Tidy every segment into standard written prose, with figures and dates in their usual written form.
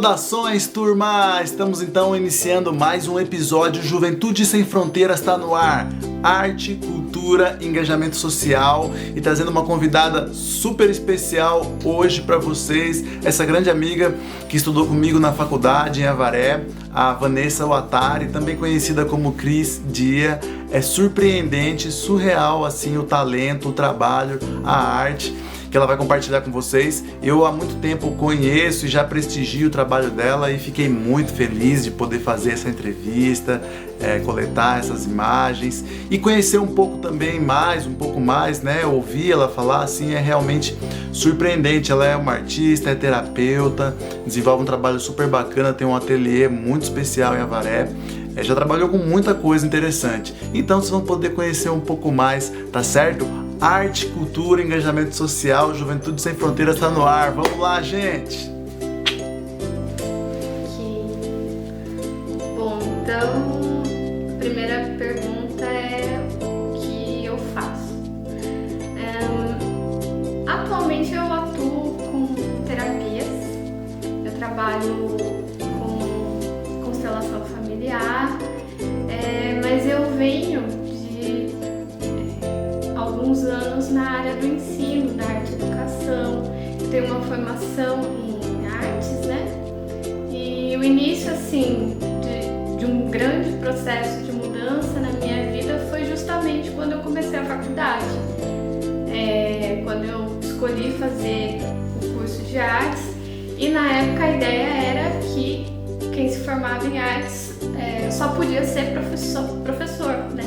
Saudações, turma! Estamos então iniciando mais um episódio Juventude Sem Fronteiras está no ar. Arte, cultura, engajamento social e trazendo uma convidada super especial hoje para vocês, essa grande amiga que estudou comigo na faculdade em Avaré, a Vanessa Watari, também conhecida como Cris Dia. É surpreendente, surreal assim o talento, o trabalho, a arte que ela vai compartilhar com vocês. Eu há muito tempo conheço e já prestigio o trabalho dela e fiquei muito feliz de poder fazer essa entrevista, coletar essas imagens e conhecer um pouco mais, né? Ouvir ela falar assim é realmente surpreendente. Ela é uma artista, é terapeuta, desenvolve um trabalho super bacana, tem um ateliê muito especial em Avaré. Já trabalhou com muita coisa interessante. Então vocês vão poder conhecer um pouco mais, tá certo? Arte, cultura, engajamento social, Juventude Sem Fronteiras está no ar. Vamos lá, gente! Bom, então, a primeira pergunta é o que eu faço. Atualmente eu atuo com terapias, eu trabalho com constelação familiar, mas eu venho alguns anos na área do ensino, da arte e educação. Eu tenho uma formação em artes, né? E o início, assim, de um grande processo de mudança na minha vida foi justamente quando eu comecei a faculdade. Quando eu escolhi fazer o curso de artes, e na época a ideia era que quem se formava em artes só podia ser professor, né?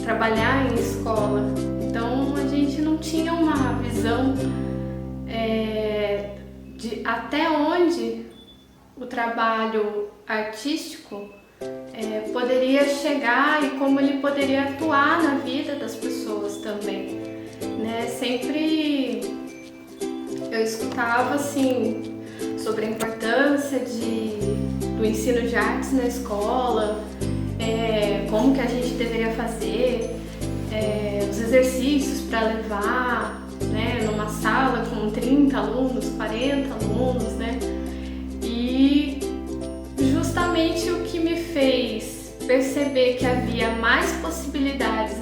Trabalhar em escola. Então a gente não tinha uma visão de até onde o trabalho artístico poderia chegar e como ele poderia atuar na vida das pessoas também, né? Sempre eu escutava assim sobre a importância do ensino de artes na escola, como que a gente deveria fazer, os exercícios para levar, né, numa sala com 30 alunos, 40 alunos, né? E justamente o que me fez perceber que havia mais possibilidades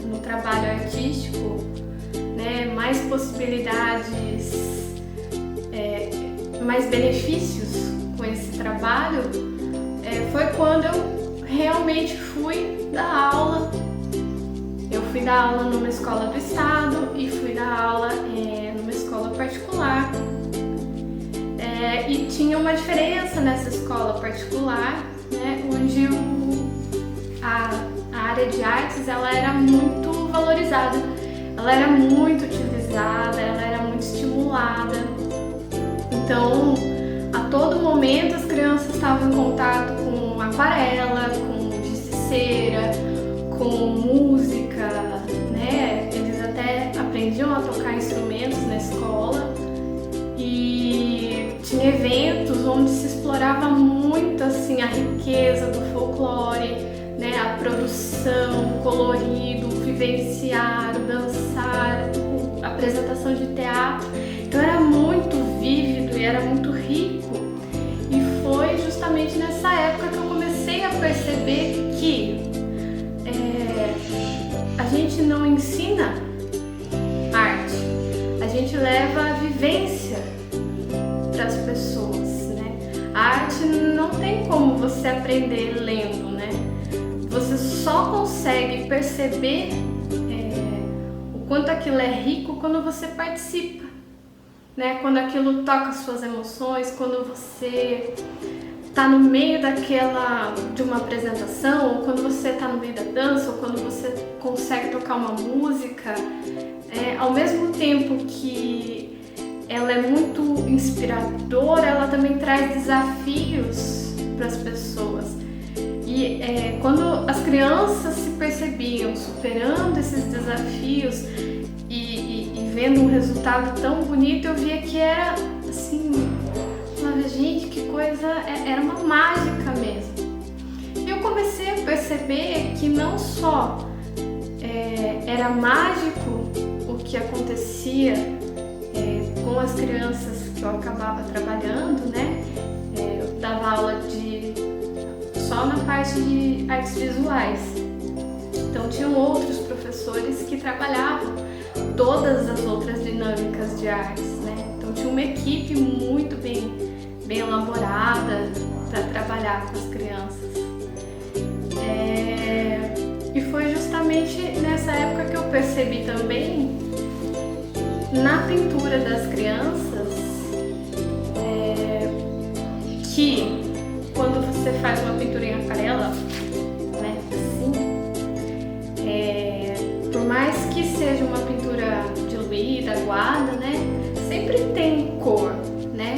no trabalho artístico, né, mais possibilidades, mais benefícios com esse trabalho, foi quando eu realmente fui dar aula. Eu fui dar aula numa escola do estado e fui dar aula numa escola particular. E tinha uma diferença nessa escola particular, né, onde a área de artes ela era muito valorizada, ela era muito utilizada, ela era muito estimulada. Então, a todo momento as crianças estavam em contato com aquarela, com giz de cera, com música, né? Eles até aprendiam a tocar instrumentos na escola e tinha eventos onde se explorava muito assim a riqueza do folclore, né? A produção, o colorido, o vivenciar, o dançar, a apresentação de teatro. Então era muito vívido e era muito rico. E foi justamente nessa época que eu comecei a perceber que a gente não ensina arte, a gente leva a vivência para as pessoas, né? A arte não tem como você aprender lendo, né? Você só consegue perceber o quanto aquilo é rico quando você participa, né? Quando aquilo toca suas emoções, quando você está no meio de uma apresentação, ou quando você está no meio da dança, ou quando você consegue tocar uma música, ao mesmo tempo que ela é muito inspiradora, ela também traz desafios para as pessoas. E quando as crianças se percebiam superando esses desafios e vendo um resultado tão bonito, eu via que era assim, gente, que coisa, era uma mágica mesmo. E eu comecei a perceber que não só era mágico o que acontecia com as crianças que eu acabava trabalhando, né? Eu dava aula só na parte de artes visuais. Então tinham outros professores que trabalhavam todas as outras dinâmicas de artes, né? Então tinha uma equipe muito bem elaborada para trabalhar com as crianças. E foi justamente nessa época que eu percebi também, na pintura das crianças, que quando você faz uma pintura em aquarela, né, assim, por mais que seja uma pintura diluída, aguada, né, sempre tem cor, né?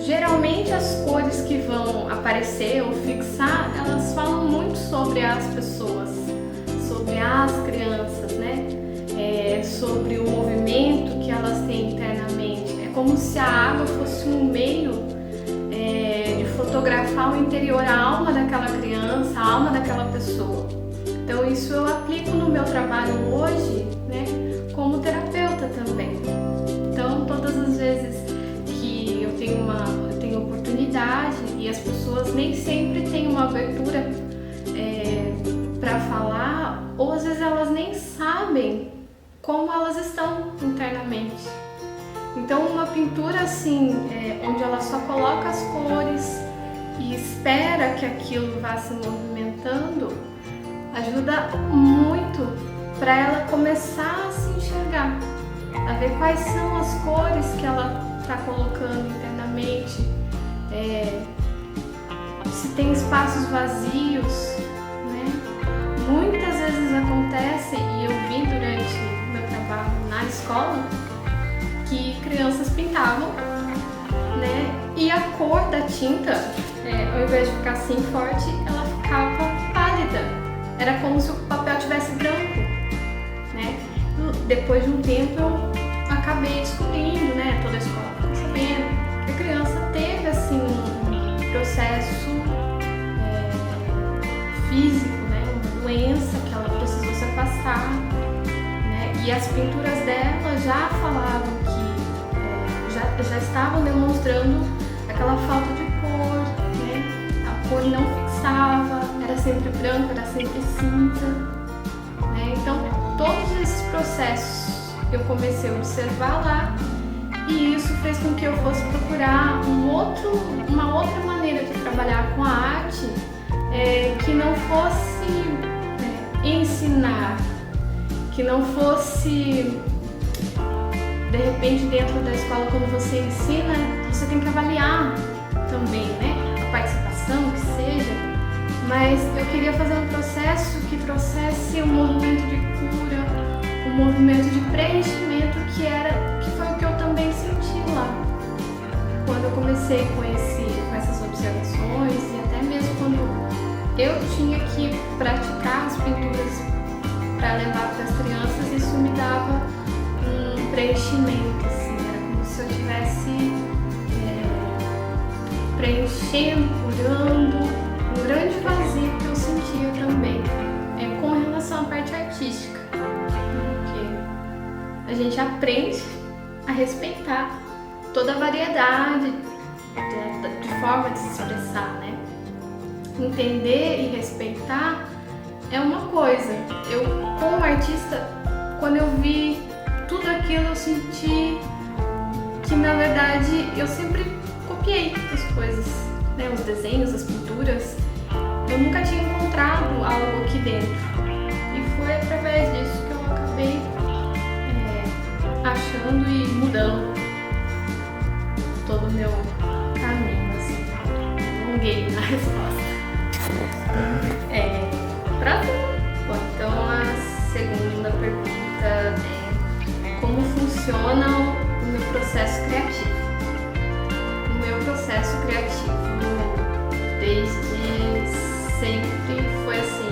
Geralmente as cores que vão aparecer ou fixar, elas falam muito sobre as pessoas, sobre as crianças, né? Sobre o movimento que elas têm internamente. É como se a água fosse um meio de fotografar o interior, a alma daquela criança, a alma daquela pessoa. Então isso eu aplico no meu trabalho hoje, né, como terapeuta também. Então todas as vezes que eu tenho oportunidade, e as pessoas nem sempre têm uma abertura para falar, ou às vezes elas nem sabem como elas estão internamente. Então uma pintura assim, onde ela só coloca as cores e espera que aquilo vá se movimentando, ajuda muito para ela começar a se enxergar, a ver quais são as cores que ela está colocando internamente, se tem espaços vazios, né? Muitas vezes acontece, e eu vi durante o meu trabalho na escola, que crianças pintavam, né? E a cor da tinta, ao invés de ficar assim forte, ela ficava pálida. Era como se o papel tivesse branco, né? Depois de um tempo eu acabei descobrindo, né? Toda a escola ficou sabendo que a criança teve assim um processo físico, né? Uma doença que ela precisou se afastar, né? E as pinturas dela já falavam que já estavam demonstrando aquela falta de cor, né? A cor não fixava, era sempre branco, era sempre cinza, né? Então todos esses processos eu comecei a observar lá, e isso fez com que eu fosse procurar uma outra maneira de trabalhar com a arte, que não fosse ensinar, que não fosse de repente dentro da escola, quando você ensina, você tem que avaliar também, né? A participação, que seja, mas eu queria fazer um processo que trouxesse um movimento de cura, um movimento de preenchimento, que foi o que eu também senti lá. Quando eu comecei com essas observações, e até mesmo quando eu tinha que praticar as pinturas para levar para as crianças, isso me dava um preenchimento, assim, era como se eu estivesse preenchendo, curando um grande vazio que eu sentia também, com relação à parte artística, porque a gente aprende a respeitar toda a variedade de forma de se expressar, né? Entender e respeitar é uma coisa. Eu, como artista, quando eu vi tudo aquilo, eu senti que, na verdade, eu sempre copiei as coisas, né? Os desenhos, as pinturas. Eu nunca tinha encontrado algo aqui dentro. E foi através disso que eu acabei achando e mudando todo o meu caminho, assim. Alonguei na resposta. Próximo. Bom, então a segunda pergunta é: como funciona o meu processo criativo? O meu processo criativo desde sempre foi assim: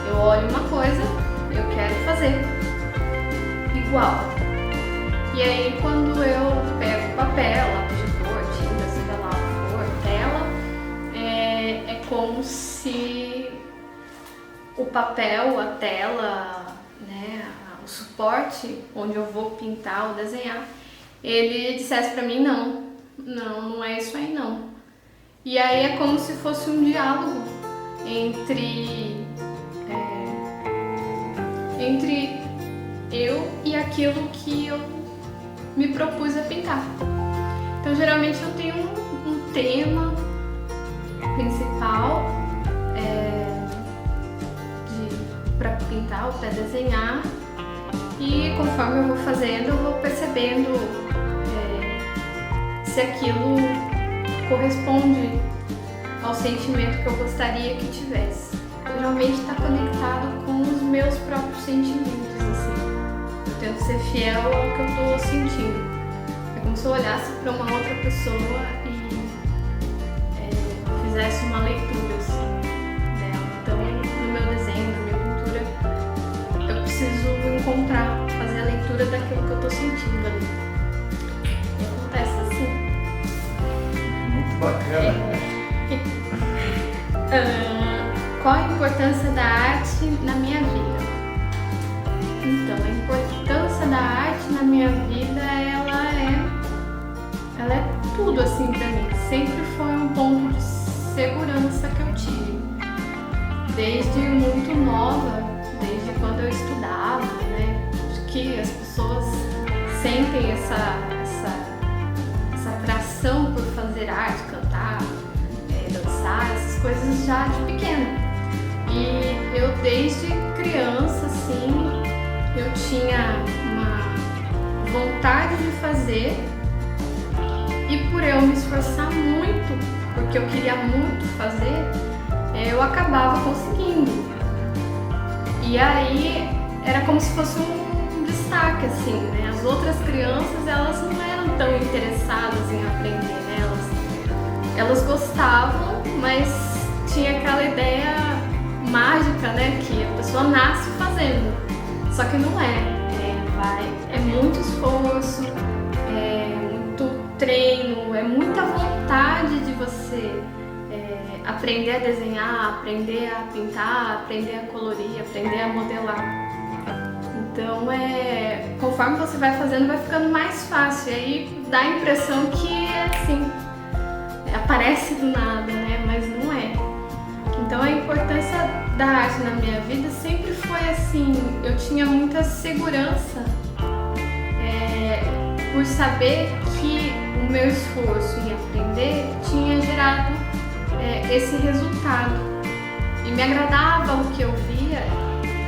eu olho uma coisa, eu quero fazer igual. E aí quando eu pego papel, lápis de cor, tinta, seja lá o que for, tela, é como se o papel, a tela, né, o suporte onde eu vou pintar ou desenhar, ele dissesse pra mim: não, não é isso aí não. E aí é como se fosse um diálogo entre eu e aquilo que eu me propus a pintar. Então geralmente eu tenho um tema principal para pintar ou para desenhar, e conforme eu vou fazendo eu vou percebendo se aquilo corresponde ao sentimento que eu gostaria que tivesse. Geralmente está conectado com os meus próprios sentimentos, assim. Eu tento ser fiel ao que eu estou sentindo. É como se eu olhasse para uma outra pessoa e fizesse uma leitura, assim, dela. Então, no meu desenho, na minha pintura, eu preciso fazer a leitura daquilo que eu estou sentindo ali. E acontece assim. Muito bacana. Qual a importância da arte na minha vida? Então, a importância da arte na minha vida, ela é tudo assim pra mim. Sempre foi um ponto de segurança que eu tive. Desde muito nova, desde quando eu estudava, né? Acho que as pessoas sentem essa atração por fazer arte, cantar, dançar, essas coisas já de pequena. E eu desde criança, assim, eu tinha uma vontade de fazer, e por eu me esforçar muito, porque eu queria muito fazer, eu acabava conseguindo. E aí era como se fosse um destaque, assim, né? As outras crianças, elas não eram tão interessadas em aprender, né? Elas gostavam, mas tinha aquela ideia mágica, né, que a pessoa nasce fazendo, só que não é muito esforço, é muito treino, é muita vontade de você aprender a desenhar, aprender a pintar, aprender a colorir, aprender a modelar. Então conforme você vai fazendo, vai ficando mais fácil, e aí dá a impressão que assim, aparece do nada, né, mas não é. Então a importância da arte na minha vida sempre foi assim, eu tinha muita segurança por saber que o meu esforço em aprender tinha gerado esse resultado. E me agradava o que eu via,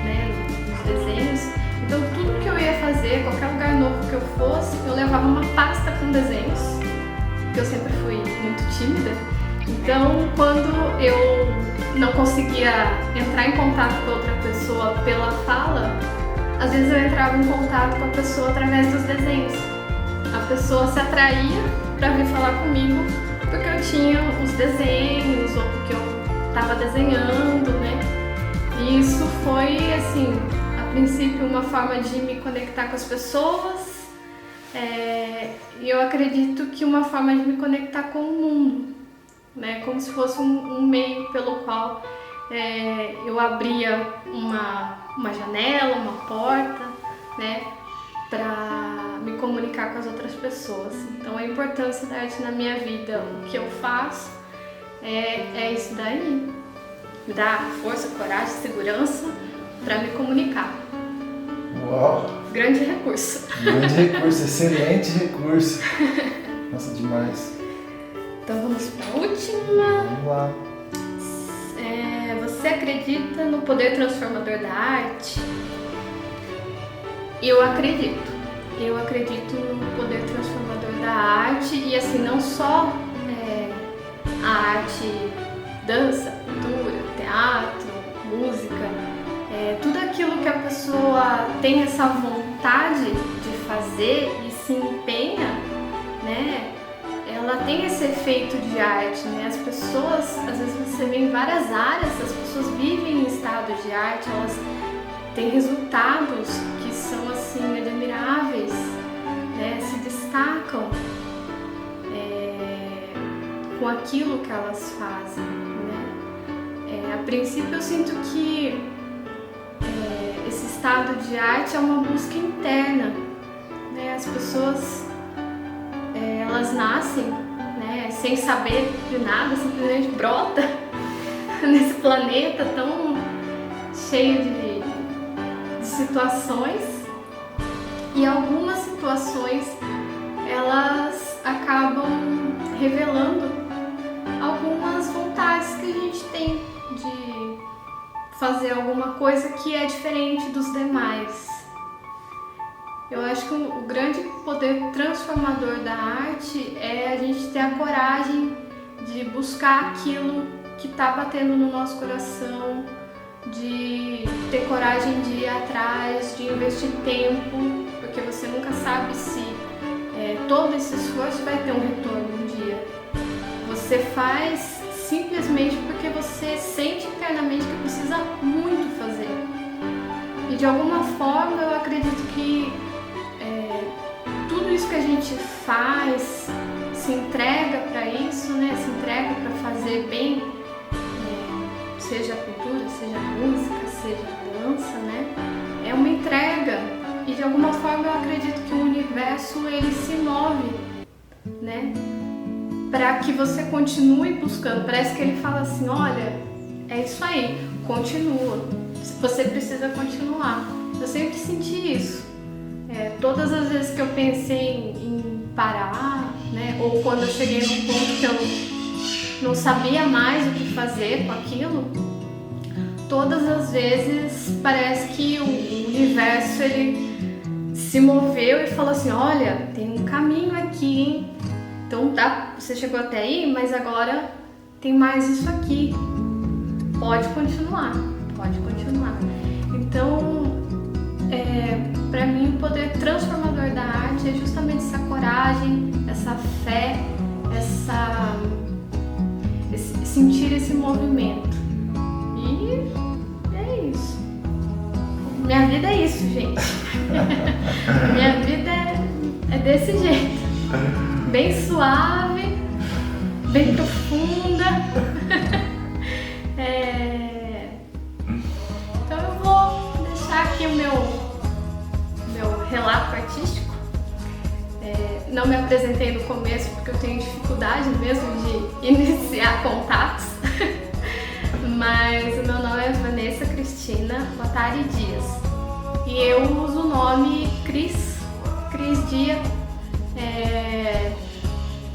né, nos desenhos. Então tudo que eu ia fazer, qualquer lugar novo que eu fosse, eu levava uma pasta com desenhos, porque eu sempre fui muito tímida. Então, quando eu não conseguia entrar em contato com outra pessoa pela fala, às vezes eu entrava em contato com a pessoa através dos desenhos. A pessoa se atraía para vir falar comigo porque eu tinha os desenhos ou porque eu estava desenhando, né? E isso foi, assim, a princípio uma forma de me conectar com as pessoas, e eu acredito que uma forma de me conectar com o mundo, né? Como se fosse um meio pelo qual eu abria uma janela, uma porta, né? Para me comunicar com as outras pessoas. Então a importância da arte na minha vida, o que eu faço é isso daí, me dá força, coragem, segurança para me comunicar. Uau! Grande recurso. Grande recurso, excelente recurso. Nossa, demais. Então vamos para a última. Vamos lá. Você acredita no poder transformador da arte? Eu acredito. Eu acredito no poder transformador da arte, e assim, não só a arte, dança, pintura, teatro, música, tudo aquilo que a pessoa tem essa vontade de fazer e se empenha, né? Ela tem esse efeito de arte, né? As pessoas, às vezes você vê em várias áreas, as pessoas vivem em estado de arte, elas têm resultados que são assim admiráveis, né? Se destacam com aquilo que elas fazem, né? A princípio eu sinto que esse estado de arte é uma busca interna, né? As pessoas elas nascem, né, sem saber de nada, simplesmente brota nesse planeta tão cheio de situações, e algumas situações elas acabam revelando algumas vontades que a gente tem de fazer alguma coisa que é diferente dos demais. Eu acho que o grande poder transformador da arte é a gente ter a coragem de buscar aquilo que está batendo no nosso coração, de ter coragem de ir atrás, de investir tempo, porque você nunca sabe se todo esse esforço vai ter um retorno um dia. Você faz simplesmente porque você sente internamente que precisa muito fazer. E de alguma forma eu acredito que tudo isso que a gente faz, se entrega para isso, né? Se entrega para fazer bem, seja pintura, seja música, seja dança, né? É uma entrega, e de alguma forma eu acredito que o universo ele se move, né? Para que você continue buscando. Parece que ele fala assim, olha, é isso aí, continua, você precisa continuar. Eu sempre senti isso. Todas as vezes que eu pensei em parar, né? Ou quando eu cheguei num ponto que eu não sabia mais o que fazer com aquilo, todas as vezes parece que o universo ele se moveu e falou assim, olha, tem um caminho aqui, hein? Então você chegou até aí, mas agora tem mais isso aqui. Pode continuar, pode continuar. Então, para mim o poder transformador da arte é justamente essa coragem, essa fé, sentir esse movimento. E é isso. Minha vida é isso, gente. Minha vida é desse jeito. Bem suave, bem profunda. Então eu vou deixar aqui o meu relato artístico. Não me apresentei no começo porque eu tenho dificuldade mesmo de iniciar contatos. Mas o meu nome é Vanessa Cristina Latari Dias. E eu uso o nome Cris Dia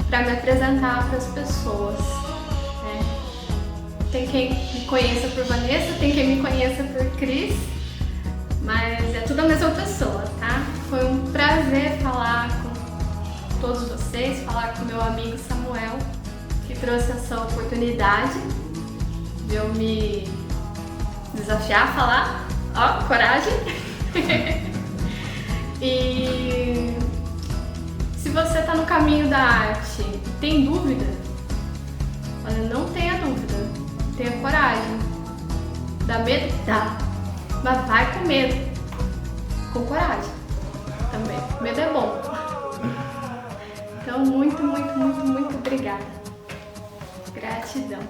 para me apresentar para as pessoas. Tem quem me conheça por Vanessa, tem quem me conheça por Cris, mas é tudo a mesma pessoa, tá? Foi um prazer falar com todos vocês, falar com meu amigo Samuel, que trouxe essa oportunidade de eu me desafiar a falar. Ó, coragem! E se você está no caminho da arte e tem dúvida, olha, não tenha dúvida, tenha coragem. Dá medo? Dá, mas vai com medo, com coragem também. Medo é bom. Então, muito, muito, muito, muito obrigada. Gratidão.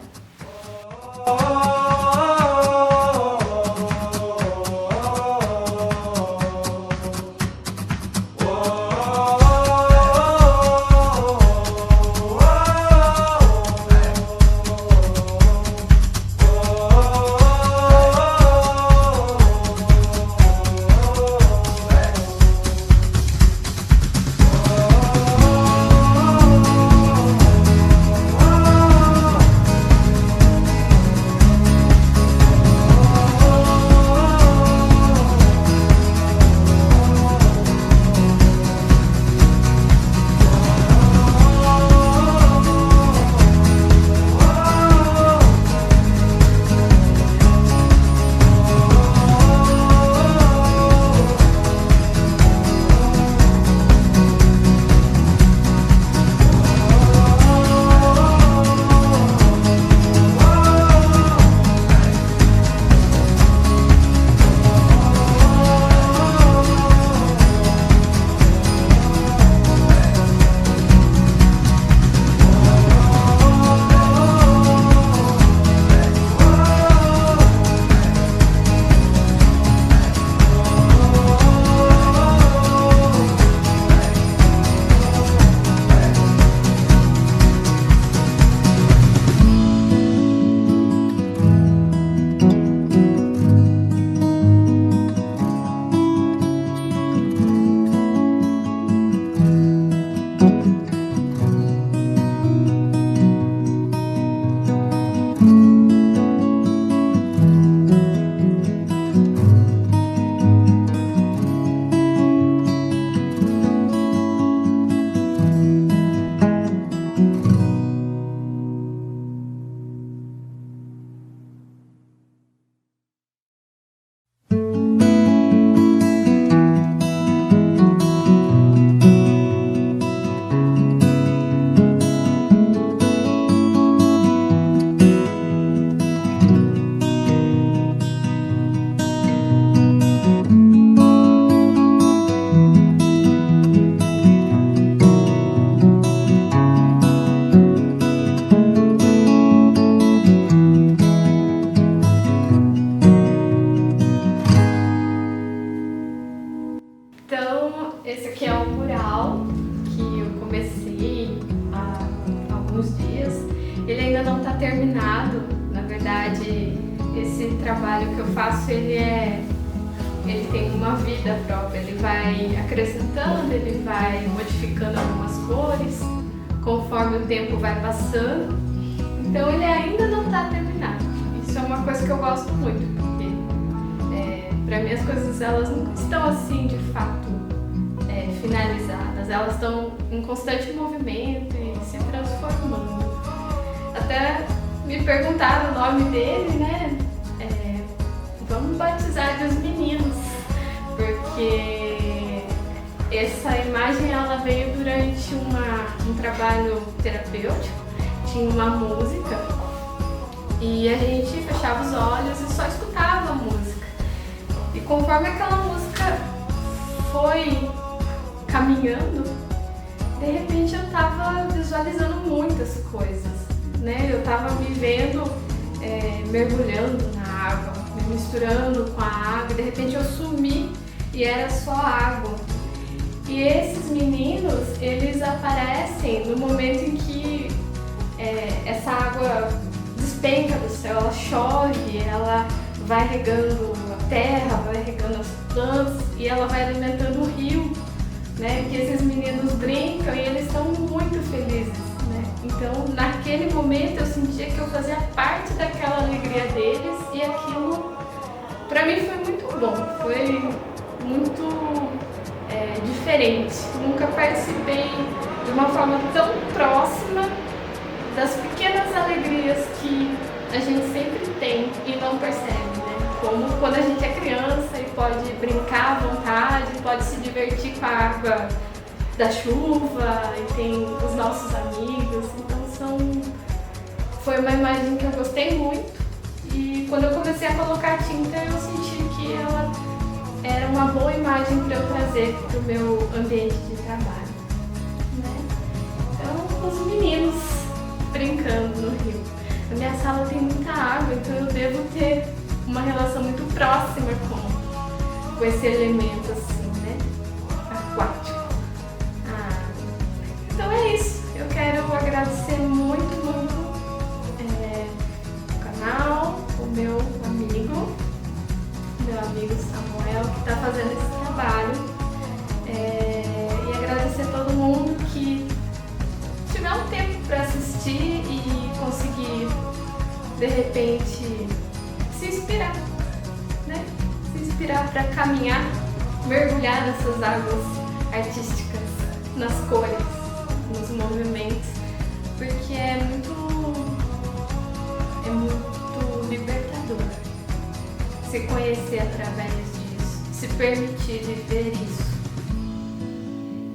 esse aqui é um mural que eu comecei há alguns dias. Ele ainda não está terminado. Na verdade, esse trabalho que eu faço, ele tem uma vida própria. Ele vai acrescentando, ele vai modificando algumas cores conforme o tempo vai passando. Então ele ainda não está terminado. Isso é uma coisa que eu gosto muito, porque para mim as coisas elas não estão assim de fato finalizadas. Elas estão em constante movimento e se transformando. Até me perguntaram o nome dele, né? Vamos batizar de os meninos, porque essa imagem ela veio durante um trabalho terapêutico. Tinha uma música e a gente fechava os olhos e só escutava a música. E conforme aquela música foi caminhando, de repente eu estava visualizando muitas coisas, né? Eu estava me vendo mergulhando na água, me misturando com a água, e de repente eu sumi e era só água. E esses meninos, eles aparecem no momento em que essa água despenca do céu, ela chove, ela vai regando a terra, vai regando as plantas e ela vai alimentando o rio, né? Porque esses meninos brincam e eles estão muito felizes, né? Então, naquele momento eu sentia que eu fazia parte daquela alegria deles e aquilo, pra mim, foi muito bom, foi muito diferente. Nunca participei de uma forma tão próxima das pequenas alegrias que a gente sempre tem e não percebe, né? Como quando a gente é criança e pode brincar à vontade, pode se divertir com a água da chuva e tem os nossos amigos. Então foi uma imagem que eu gostei muito e quando eu comecei a colocar tinta eu senti que ela era uma boa imagem para eu trazer para o meu ambiente de trabalho, né? Então, os meninos brincando no rio. A minha sala tem muita água, então eu devo ter uma relação muito próxima com esse elemento assim, né? Aquático. Então é isso. Eu quero agradecer muito, muito o canal, o meu amigo Samuel, que está fazendo esse trabalho. E agradecer a todo mundo que tiver um tempo para assistir e conseguir, de repente, se inspirar, né? Se inspirar para caminhar, mergulhar nessas águas artísticas, nas cores, nos movimentos, porque é muito libertador se conhecer através disso, se permitir viver isso.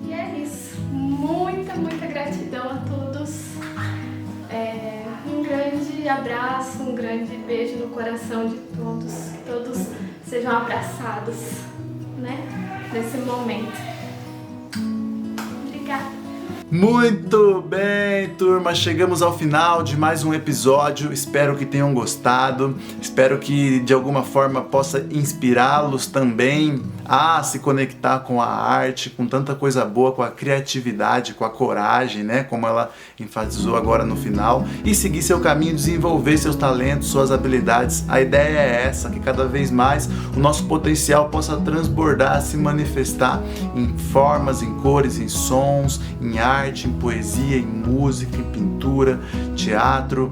E é isso. Muita, muita gratidão a todos. Um grande abraço, um grande beijo no coração de todos. Que todos sejam abraçados, né? Nesse momento. Obrigada. Muito bem, turma, chegamos ao final de mais um episódio, espero que tenham gostado, espero que de alguma forma possa inspirá-los também a se conectar com a arte, com tanta coisa boa, com a criatividade, com a coragem, né, como ela enfatizou agora no final, e seguir seu caminho, desenvolver seus talentos, suas habilidades. A ideia é essa, que cada vez mais o nosso potencial possa transbordar, se manifestar em formas, em cores, em sons, em arte, em poesia, em música, em pintura, teatro,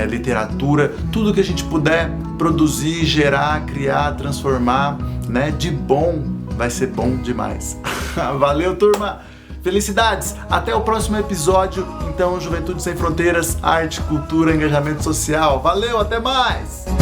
literatura, tudo que a gente puder produzir, gerar, criar, transformar, né, de bom, vai ser bom demais. Valeu, turma! Felicidades! Até o próximo episódio. Então, Juventude Sem Fronteiras, Arte, Cultura, Engajamento Social. Valeu, até mais!